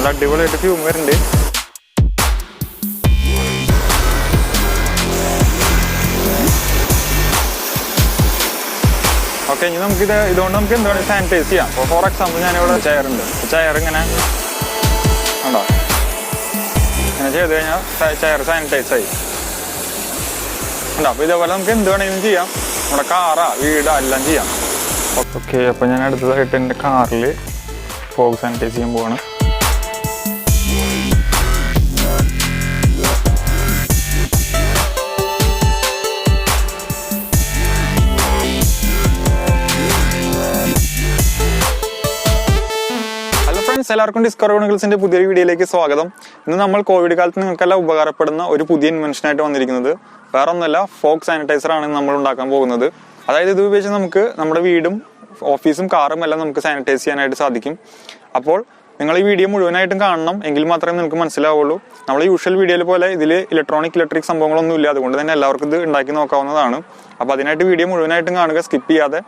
നല്ല അടിപൊളിയായിട്ട് ഫ്യൂം വരുന്നുണ്ട്. ഓക്കെ, ഇനി ഇതുകൊണ്ട് നമുക്ക് എന്താണ് സാനിറ്റൈസ് ചെയ്യാം. അപ്പോൾ ഫോർ എക്സാമ്പിൾ ഞാനിവിടെ ചെയറുണ്ട്. ചെയർ ഇങ്ങനെ ഉണ്ടോ, ഇങ്ങനെ ചെയ്ത് കഴിഞ്ഞാൽ ചെയർ സാനിറ്റൈസ് ആയി ഉണ്ടോ. അപ്പോൾ ഇതേപോലെ നമുക്ക് എന്ത് വേണമെങ്കിലും ചെയ്യാം. നമ്മുടെ കാറാ വീടാ എല്ലാം ചെയ്യാം. ഓക്കെ, അപ്പോൾ ഞാൻ അടുത്തതായിട്ട് എൻ്റെ കാറിൽ ഫോഗ് സാനിറ്റൈസ് ചെയ്യാൻ പോവാണ്. എല്ലാവർക്കും Chroniclesന്റെ പുതിയൊരു വീഡിയോയിലേക്ക് സ്വാഗതം. ഇന്ന് നമ്മൾ കോവിഡ് കാലത്ത് നിങ്ങൾക്കെല്ലാം ഉപകാരപ്പെടുന്ന ഒരു പുതിയ ഇൻവെൻഷനായിട്ട് വന്നിരിക്കുന്നത് വേറെ ഒന്നുമല്ല, ഫോഗ് സാനിറ്റൈസർ ആണ് നമ്മൾ ഉണ്ടാക്കാൻ പോകുന്നത്. അതായത് ഇത് ഉപയോഗിച്ച് നമുക്ക് നമ്മുടെ വീടും ഓഫീസും കാറും എല്ലാം നമുക്ക് സാനിറ്റൈസ് ചെയ്യാനായിട്ട് സാധിക്കും. അപ്പോൾ നിങ്ങൾ ഈ വീഡിയോ മുഴുവനായിട്ടും കാണണം, എങ്കിൽ മാത്രമേ നിങ്ങൾക്ക് മനസ്സിലാവുള്ളൂ. നമ്മൾ യൂഷ്വൽ വീഡിയോയിൽ പോലെ ഇതിൽ ഇലക്ട്രിക് സംഭവങ്ങളൊന്നും ഇല്ല. അതുകൊണ്ട് തന്നെ എല്ലാവർക്കും ഇത് ഉണ്ടാക്കി നോക്കാവുന്നതാണ്. അപ്പോൾ അതിനായിട്ട് വീഡിയോ മുഴുവനായിട്ടും കാണുക, സ്കിപ്പ് ചെയ്യാതെ.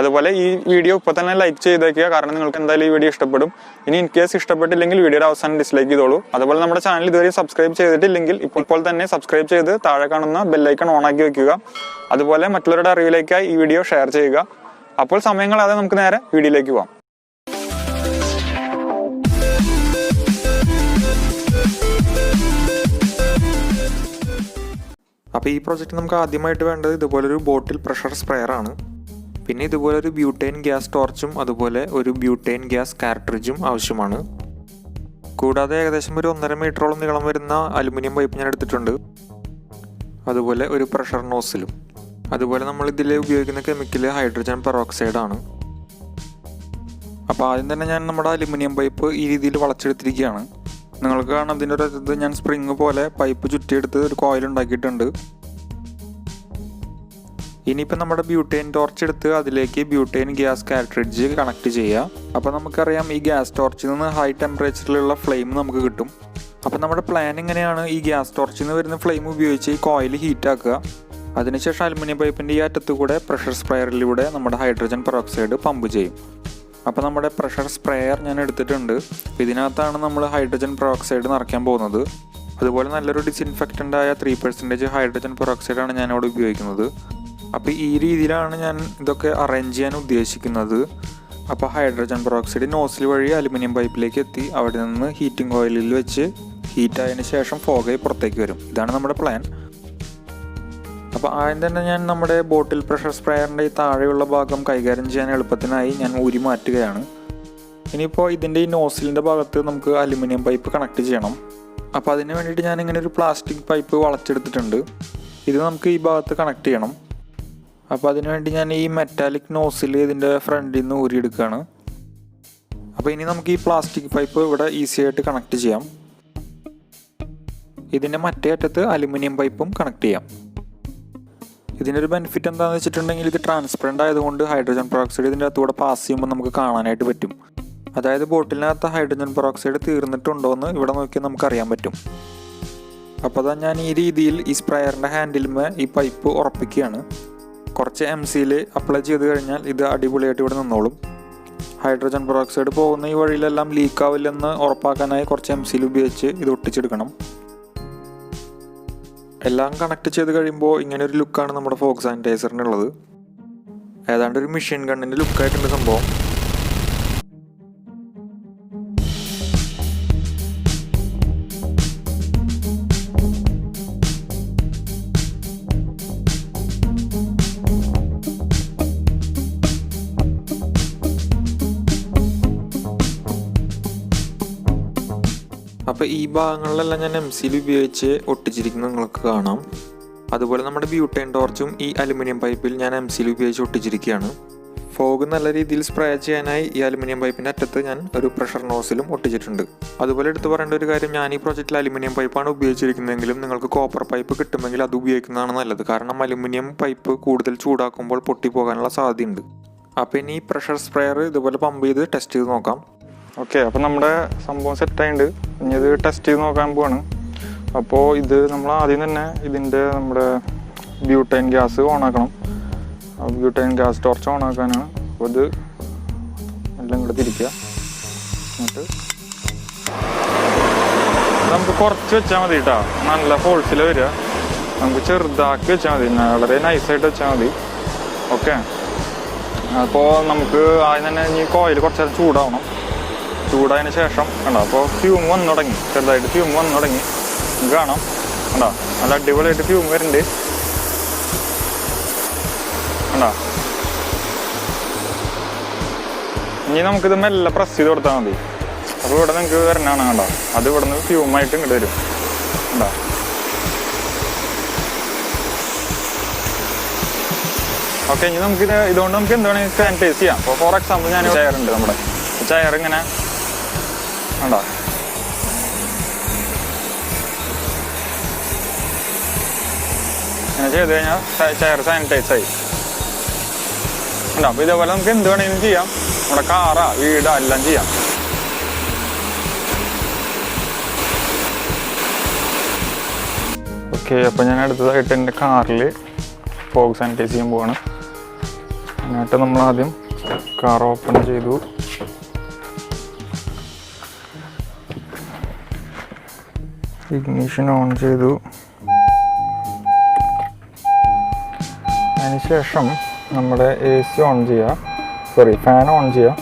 അതുപോലെ ഈ വീഡിയോ ഇപ്പോൾ തന്നെ ലൈക്ക് ചെയ്തേക്കുക, കാരണം നിങ്ങൾക്ക് എന്തായാലും ഈ വീഡിയോ ഇഷ്ടപ്പെടും. ഇനി ഇൻ കേസ് ഇഷ്ടപ്പെട്ടില്ലെങ്കിൽ വീഡിയോയുടെ അവസാനം ഡിസ്ലൈക്ക് ചെയ്തോളൂ. അതുപോലെ നമ്മുടെ ചാനൽ ഇതുവരെ സബ്സ്ക്രൈബ് ചെയ്തിട്ടില്ലെങ്കിൽ ഇപ്പോൾ തന്നെ സബ്സ്ക്രൈബ് ചെയ്ത് താഴെ കാണുന്ന ബെല്ലൈക്കൺ ഓൺ ആക്കി വെക്കുക. അതുപോലെ മറ്റുള്ളവരുടെ അറിവിലേക്കായി ഈ വീഡിയോ ഷെയർ ചെയ്യുക. അപ്പോൾ സമയം കളയാതെ നമുക്ക് നേരെ വീഡിയോയിലേക്ക് പോകാം. അപ്പോൾ ഈ പ്രോജക്റ്റ് നമുക്ക് ആദ്യമായിട്ട് വേണ്ടത് ഇതുപോലൊരു ബോട്ടിൽ പ്രഷർ സ്പ്രെയർ ആണ്. പിന്നെ ഇതുപോലെ ഒരു ബ്യൂട്ടൈൻ ഗ്യാസ് ടോർച്ചും അതുപോലെ ഒരു ബ്യൂട്ടൈൻ ഗ്യാസ് കാർട്രിഡ്ജും ആവശ്യമാണ്. കൂടാതെ ഏകദേശം ഒരു 1.5 മീറ്ററോളം നീളം വരുന്ന അലുമിനിയം പൈപ്പ് ഞാൻ എടുത്തിട്ടുണ്ട്. അതുപോലെ ഒരു പ്രഷർ നോസിലും. അതുപോലെ നമ്മൾ ഇതിൽ ഉപയോഗിക്കുന്ന കെമിക്കൽ ഹൈഡ്രജൻ പെറോക്സൈഡ് ആണ്. അപ്പോൾ ആദ്യം തന്നെ ഞാൻ നമ്മുടെ അലുമിനിയം പൈപ്പ് ഈ രീതിയിൽ വളച്ചെടുത്തിരിക്കുകയാണ്. നിങ്ങൾക്ക് കാണാം, ഇതിൻ്റെ ഒരു ഇത് ഞാൻ സ്പ്രിങ് പോലെ പൈപ്പ് ചുറ്റിയെടുത്ത് ഒരു കോയിൽ ഉണ്ടാക്കിയിട്ടുണ്ട്. ഇനിയിപ്പോൾ നമ്മുടെ ബ്യൂട്ടൈൻ ടോർച്ച് എടുത്ത് അതിലേക്ക് ബ്യൂട്ടൈൻ ഗ്യാസ് കാർട്രിഡ്ജ് കണക്ട് ചെയ്യുക. അപ്പോൾ നമുക്കറിയാം, ഈ ഗ്യാസ് ടോർച്ചിൽ നിന്ന് ഹൈ ടെമ്പറേച്ചറിലുള്ള ഫ്ലെയിം നമുക്ക് കിട്ടും. അപ്പോൾ നമ്മുടെ പ്ലാൻ എങ്ങനെയാണ്, ഈ ഗ്യാസ് ടോർച്ചിൽ നിന്ന് വരുന്ന ഫ്ലെയിം ഉപയോഗിച്ച് ഈ കോയിൽ ഹീറ്റാക്കുക. അതിനുശേഷം അലുമിനിയം പൈപ്പിൻ്റെ ഈ അറ്റത്ത് കൂടെ പ്രഷർ സ്പ്രെയറിലൂടെ നമ്മുടെ ഹൈഡ്രജൻ പെറോക്സൈഡ് പമ്പ് ചെയ്യും. അപ്പോൾ നമ്മുടെ പ്രഷർ സ്പ്രെയർ ഞാൻ എടുത്തിട്ടുണ്ട്. ഇതിനകത്താണ് നമ്മൾ ഹൈഡ്രജൻ പെറോക്സൈഡ് നിറയ്ക്കാൻ പോകുന്നത്. അതുപോലെ നല്ലൊരു ഡിസിൻഫെക്റ്റൻ്റായ 3% ഹൈഡ്രജൻ പെറോക്സൈഡാണ് ഞാനിവിടെ ഉപയോഗിക്കുന്നത്. അപ്പോൾ ഈ രീതിയിലാണ് ഞാൻ ഇതൊക്കെ അറേഞ്ച് ചെയ്യാൻ ഉദ്ദേശിക്കുന്നത്. അപ്പോൾ ഹൈഡ്രജൻ പെറോക്സൈഡ് നോസിൽ വഴി അലുമിനിയം പൈപ്പിലേക്ക് എത്തി അവിടെ നിന്ന് ഹീറ്റിംഗ് ഓയിലിൽ വെച്ച് ഹീറ്റായതിന് ശേഷം ഫോഗായി പുറത്തേക്ക് വരും. ഇതാണ് നമ്മുടെ പ്ലാൻ. അപ്പോൾ ആദ്യം തന്നെ ഞാൻ നമ്മുടെ ബോട്ടിൽ പ്രഷർ സ്പ്രെയറിൻ്റെ ഈ താഴെയുള്ള ഭാഗം കൈകാര്യം ചെയ്യാൻ എളുപ്പത്തിനായി ഞാൻ ഊരി മാറ്റുകയാണ്. ഇനിയിപ്പോൾ ഇതിൻ്റെ ഈ നോസിലിൻ്റെ ഭാഗത്ത് നമുക്ക് അലുമിനിയം പൈപ്പ് കണക്ട് ചെയ്യണം. അപ്പോൾ അതിന് വേണ്ടിയിട്ട് ഞാനിങ്ങനെ ഒരു പ്ലാസ്റ്റിക് പൈപ്പ് വളച്ചെടുത്തിട്ടുണ്ട്. ഇത് നമുക്ക് ഈ ഭാഗത്ത് കണക്ട് ചെയ്യണം. അപ്പോൾ അതിനുവേണ്ടി ഞാൻ ഈ മെറ്റാലിക് നോസിൽ ഇതിൻ്റെ ഫ്രണ്ടിൽ നിന്ന് ഊരിയെടുക്കുകയാണ്. അപ്പോൾ ഇനി നമുക്ക് ഈ പ്ലാസ്റ്റിക് പൈപ്പ് ഇവിടെ ഈസി ആയിട്ട് കണക്ട് ചെയ്യാം. ഇതിൻ്റെ മറ്റേ അറ്റത്ത് അലുമിനിയം പൈപ്പും കണക്ട് ചെയ്യാം. ഇതിൻ്റെ ഒരു ബെനിഫിറ്റ് എന്താണെന്ന് വെച്ചിട്ടുണ്ടെങ്കിൽ, ഇത് ട്രാൻസ്പെറൻ്റ് ആയതുകൊണ്ട് ഹൈഡ്രജൻ പെറോക്സൈഡ് ഇതിൻ്റെ അകത്തൂടെ പാസ് ചെയ്യുമ്പോൾ നമുക്ക് കാണാനായിട്ട് പറ്റും. അതായത് ബോട്ടിലിനകത്ത് ഹൈഡ്രജൻ പെറോക്സൈഡ് തീർന്നിട്ടുണ്ടോ എന്ന് ഇവിടെ നോക്കിയാൽ നമുക്കറിയാൻ പറ്റും. അപ്പോൾ അതാ ഞാൻ ഈ രീതിയിൽ ഈ സ്പ്രെയറിൻ്റെ ഹാൻഡിലുമേ ഈ പൈപ്പ് ഉറപ്പിക്കുകയാണ്. കുറച്ച് MCയിൽ അപ്ലൈ ചെയ്ത് കഴിഞ്ഞാൽ ഇത് അടിപൊളിയായിട്ട് ഇവിടെ നിന്നോളും. ഹൈഡ്രജൻ പെറോക്സൈഡ് പോകുന്ന ഈ വഴിയിലെല്ലാം ലീക്കാവില്ലെന്ന് ഉറപ്പാക്കാനായി കുറച്ച് MCയിൽ ഉപയോഗിച്ച് ഇത് ഒട്ടിച്ചെടുക്കണം. എല്ലാം കണക്ട് ചെയ്ത് കഴിയുമ്പോൾ ഇങ്ങനെ ഒരു ലുക്കാണ് നമ്മുടെ ഫോഗ് സാനിറ്റൈസറിനുള്ളത്. ഏതാണ്ട് ഒരു മെഷീൻ ഗണ്ണിൻ്റെ ലുക്കായിട്ടുണ്ട് സംഭവം. അപ്പോൾ ഈ ഭാഗങ്ങളിലെല്ലാം ഞാൻ MCയിൽ ഉപയോഗിച്ച് ഒട്ടിച്ചിരിക്കുന്നത് നിങ്ങൾക്ക് കാണാം. അതുപോലെ നമ്മുടെ ബ്യൂട്ടൈൻ ടോർച്ചും ഈ അലുമിനിയം പൈപ്പിൽ ഞാൻ MCയിൽ ഉപയോഗിച്ച് ഒട്ടിച്ചിരിക്കുകയാണ്. ഫോഗ് നല്ല രീതിയിൽ സ്പ്രേ ചെയ്യാനായി ഈ അലുമിനിയം പൈപ്പിൻ്റെ അറ്റത്ത് ഞാൻ ഒരു പ്രഷർ നോസിലും ഒട്ടിച്ചിട്ടുണ്ട്. അതുപോലെ എടുത്തു പറയേണ്ട ഒരു കാര്യം, ഞാൻ ഈ പ്രോജക്റ്റിൽ അലുമിനിയം പൈപ്പാണ് ഉപയോഗിച്ചിരിക്കുന്നതെങ്കിലും നിങ്ങൾക്ക് കോപ്പർ പൈപ്പ് കിട്ടുമെങ്കിൽ അത് ഉപയോഗിക്കുന്നതാണ് നല്ലത്. കാരണം അലുമിനിയം പൈപ്പ് കൂടുതൽ ചൂടാക്കുമ്പോൾ പൊട്ടിപ്പോകാനുള്ള സാധ്യതയുണ്ട്. അപ്പോൾ ഇനി ഈ പ്രഷർ സ്പ്രെയർ ഇതുപോലെ പമ്പ് ചെയ്ത് ടെസ്റ്റ് ചെയ്ത് നോക്കാം. ഓക്കെ, അപ്പോൾ നമ്മുടെ സംഭവം സെറ്റായിട്ടുണ്ട്. ഇനി ഇത് ടെസ്റ്റ് ചെയ്ത് നോക്കാൻ പോവാണ്. അപ്പോൾ ഇത് നമ്മൾ ആദ്യം തന്നെ നമ്മുടെ ബ്യൂട്ടൈൻ ഗ്യാസ് ഓണാക്കണം. ബ്യൂട്ടൈൻ ഗ്യാസ് ടോർച്ച് ഓണാക്കാനാണ്. അപ്പോൾ ഇത് എല്ലാം കൂടെ തിരിക്കുക. എന്നിട്ട് നമുക്ക് കുറച്ച് വെച്ചാൽ മതി കേട്ടോ, നല്ല ഫോഴ്സിൽ വരിക. നമുക്ക് ചെറുതാക്കി വെച്ചാൽ മതി, വളരെ നൈസായിട്ട് വെച്ചാൽ മതി. ഓക്കെ, അപ്പോൾ നമുക്ക് ആദ്യം തന്നെ ഇനി കോയിൽ കുറച്ച് നേരം ചൂടാവണം. ചൂടായതിന് ശേഷം കണ്ടോ, അപ്പോൾ ഫ്യൂം വന്ന് തുടങ്ങി, ചെറുതായിട്ട് ഫ്യൂം വന്ന് തുടങ്ങി. നമുക്ക് കാണാം കണ്ടോ, നല്ല അടിപൊളിയായിട്ട് ഫ്യൂം വരുന്നുണ്ട് കണ്ടോ. ഇനി നമുക്കിത് മെല്ലെ പ്രസ് ചെയ്ത് കൊടുത്താൽ മതി. അപ്പോൾ ഇവിടെ നിങ്ങൾക്ക് വരണതാണ് കണ്ടോ, അത് ഇവിടെ നിന്ന് ഫ്യൂമായിട്ട് ഇങ്ങോട്ട് വരും കണ്ടോ. ഓക്കെ, ഇനി നമുക്കിത് ഇതുകൊണ്ട് നമുക്ക് എന്താണ് സാനിറ്റൈസ് ചെയ്യാം. അപ്പോൾ ഫോർ എക്സാമ്പിൾ ഞാൻ ചെയറുണ്ട്, നമ്മുടെ ചെയർ ഇങ്ങനെ കണ്ടോ, ഇങ്ങനെ ചെയ്ത് കഴിഞ്ഞാൽ ചെയർ സാനിറ്റൈസ് ആയി കണ്ടോ. അപ്പോൾ ഇതേപോലെ നമുക്ക് എന്ത് വേണമെങ്കിലും ചെയ്യാം, നമ്മുടെ കാറാ വീടാ എല്ലാം ചെയ്യാം. ഓക്കെ, അപ്പോൾ ഞാൻ അടുത്തതായിട്ട് എൻ്റെ കാറിൽ ഫോഗ് സാനിറ്റൈസ് ചെയ്യാൻ പോവാണ്. എന്നിട്ട് നമ്മൾ ആദ്യം കാർ ഓപ്പൺ ചെയ്തു. ഇഗ്നിഷൻ ഓൺ ചെയ്തു. അതിനുശേഷം നമ്മുടെ AC ഓൺ ചെയ്യുക, സോറി ഫാൻ ഓൺ ചെയ്യുക.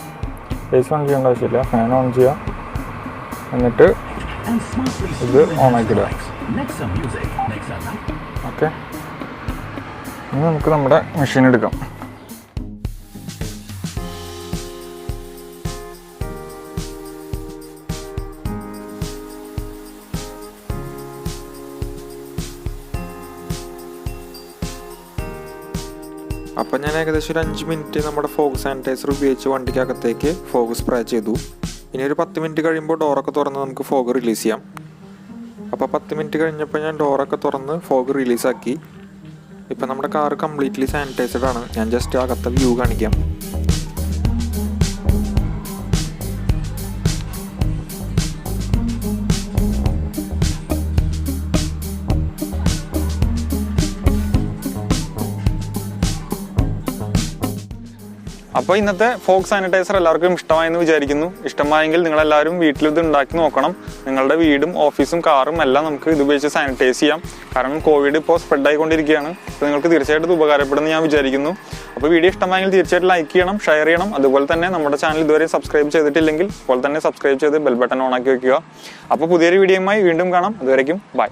AC ഓൺ ചെയ്യേണ്ട ആവശ്യമില്ല, ഫാൻ ഓൺ ചെയ്യുക. എന്നിട്ട് ഇത് ഓൺ ആക്കിയിടുക. ഓക്കെ, ഇനി നമുക്ക് നമ്മുടെ മെഷീൻ എടുക്കാം. അപ്പം ഞാൻ ഏകദേശം ഒരു 5 മിനിറ്റ് നമ്മുടെ ഫോഗ് സാനിറ്റൈസർ ഉപയോഗിച്ച് വണ്ടിക്കകത്തേക്ക് ഫോഗ് സ്പ്രേ ചെയ്തു. ഇനി ഒരു 10 മിനിറ്റ് കഴിയുമ്പോൾ ഡോറൊക്കെ തുറന്ന് നമുക്ക് ഫോഗ് റിലീസ് ചെയ്യാം. അപ്പോൾ 10 മിനിറ്റ് കഴിഞ്ഞപ്പോൾ ഞാൻ ഡോറൊക്കെ തുറന്ന് ഫോഗ് റിലീസാക്കി. ഇപ്പം നമ്മുടെ കാർ കംപ്ലീറ്റ്ലി സാനിറ്റൈസ്ഡ് ആണ്. ഞാൻ ജസ്റ്റ് അകത്തെ വ്യൂ കാണിക്കാം. അപ്പോൾ ഇന്നത്തെ ഫോഗ് സാനിറ്റൈസർ എല്ലാവർക്കും ഇഷ്ടമായെന്ന് വിചാരിക്കുന്നു. ഇഷ്ടമായെങ്കിൽ നിങ്ങളെല്ലാവരും വീട്ടിൽ ഇത് ഉണ്ടാക്കി നോക്കണം. നിങ്ങളുടെ വീടും ഓഫീസും കാറും എല്ലാം നമുക്ക് ഇത് ഉപയോഗിച്ച് സാനിറ്റൈസ് ചെയ്യാം. കാരണം കോവിഡ് ഇപ്പോൾ സ്പ്രെഡ് ആയിക്കൊണ്ടിരിക്കുകയാണ്. അപ്പോൾ നിങ്ങൾക്ക് തീർച്ചയായിട്ടും ഇത് ഉപകാരപ്പെടുമെന്ന് ഞാൻ വിചാരിക്കുന്നു. അപ്പോൾ വീഡിയോ ഇഷ്ടമായെങ്കിൽ തീർച്ചയായിട്ടും ലൈക്ക് ചെയ്യണം, ഷെയർ ചെയ്യണം. അതുപോലെ തന്നെ നമ്മുടെ ചാനൽ ഇതുവരെ സബ്സ്ക്രൈബ് ചെയ്തിട്ടില്ലെങ്കിൽ അപ്പോൾ തന്നെ സബ്സ്ക്രൈബ് ചെയ്ത് ബെൽ ബട്ടൺ ഓൺ ആക്കി വെക്കുക. അപ്പോൾ പുതിയൊരു വീഡിയോയുമായി വീണ്ടും കാണാം. അതുവരേക്കും ബൈ.